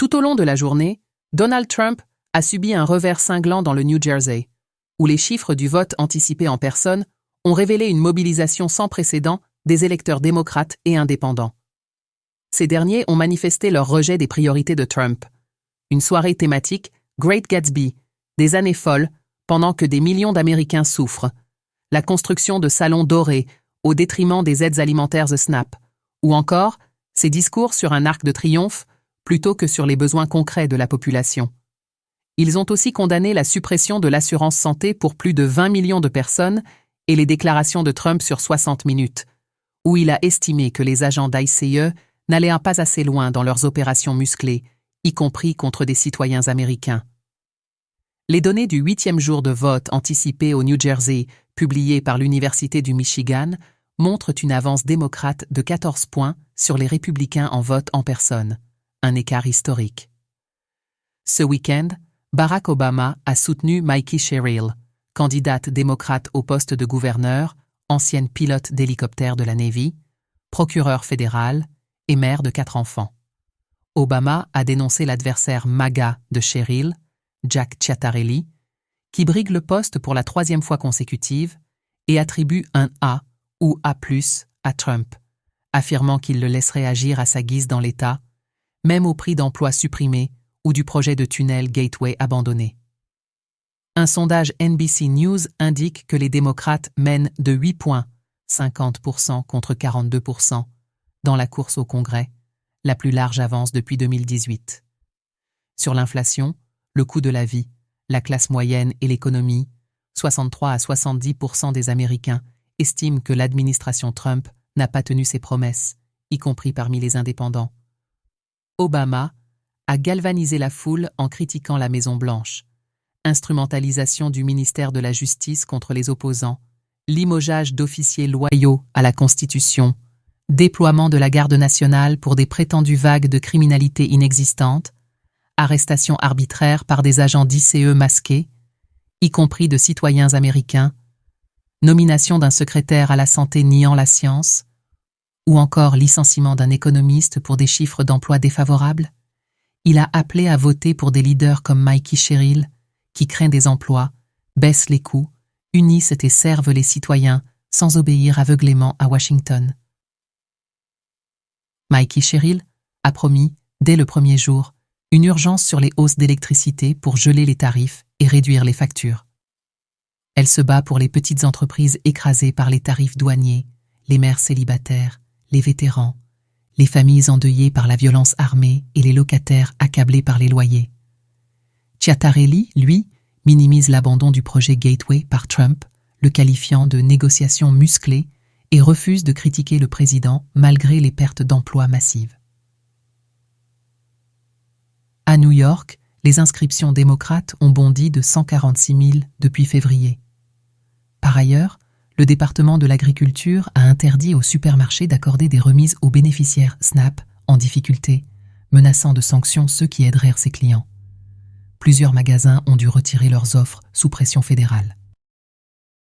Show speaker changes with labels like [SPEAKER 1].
[SPEAKER 1] Tout au long de la journée, Donald Trump a subi un revers cinglant dans le New Jersey, où les chiffres du vote anticipé en personne ont révélé une mobilisation sans précédent des électeurs démocrates et indépendants. Ces derniers ont manifesté leur rejet des priorités de Trump. Une soirée thématique Great Gatsby, des années folles, pendant que des millions d'Américains souffrent. La construction de salons dorés au détriment des aides alimentaires SNAP, ou encore ces discours sur un arc de triomphe plutôt que sur les besoins concrets de la population. Ils ont aussi condamné la suppression de l'assurance santé pour plus de 20 millions de personnes et les déclarations de Trump sur 60 minutes, où il a estimé que les agents d'ICE n'allaient pas assez loin dans leurs opérations musclées, y compris contre des citoyens américains. Les données du 8e jour de vote anticipé au New Jersey, publiées par l'Université du Michigan, montrent une avance démocrate de 14 points sur les républicains en vote en personne, un écart historique. Ce week-end, Barack Obama a soutenu Mikey Sherrill, candidate démocrate au poste de gouverneur, ancienne pilote d'hélicoptère de la Navy, procureur fédéral et mère de 4 enfants. Obama a dénoncé l'adversaire MAGA de Sherrill, Jack Ciattarelli, qui brigue le poste pour la 3e fois consécutive et attribue un A ou A+ à Trump, affirmant qu'il le laisserait agir à sa guise dans l'État, même au prix d'emplois supprimés ou du projet de tunnel Gateway abandonné. Un sondage NBC News indique que les démocrates mènent de 8 points, 50% contre 42%, dans la course au Congrès, la plus large avance depuis 2018. Sur l'inflation, le coût de la vie, la classe moyenne et l'économie, 63 à 70% des Américains estiment que l'administration Trump n'a pas tenu ses promesses, y compris parmi les indépendants. Obama a galvanisé la foule en critiquant la Maison-Blanche, instrumentalisation du ministère de la Justice contre les opposants, limogeage d'officiers loyaux à la Constitution, déploiement de la garde nationale pour des prétendues vagues de criminalité inexistantes, arrestation arbitraire par des agents d'ICE masqués, y compris de citoyens américains, nomination d'un secrétaire à la santé niant la science, ou encore licenciement d'un économiste pour des chiffres d'emploi défavorables. Il a appelé à voter pour des leaders comme Mikey Sherrill, qui craint des emplois, baisse les coûts, unissent et servent les citoyens sans obéir aveuglément à Washington. Mikey Sherrill a promis, dès le premier jour, une urgence sur les hausses d'électricité pour geler les tarifs et réduire les factures. Elle se bat pour les petites entreprises écrasées par les tarifs douaniers, les mères célibataires, les vétérans, les familles endeuillées par la violence armée et les locataires accablés par les loyers. Ciattarelli, lui, minimise l'abandon du projet Gateway par Trump, le qualifiant de négociation musclée et refuse de critiquer le président malgré les pertes d'emplois massives. À New York, les inscriptions démocrates ont bondi de 146 000 depuis février. Par ailleurs, le département de l'agriculture a interdit aux supermarchés d'accorder des remises aux bénéficiaires SNAP en difficulté, menaçant de sanctions ceux qui aideraient ses clients. Plusieurs magasins ont dû retirer leurs offres sous pression fédérale.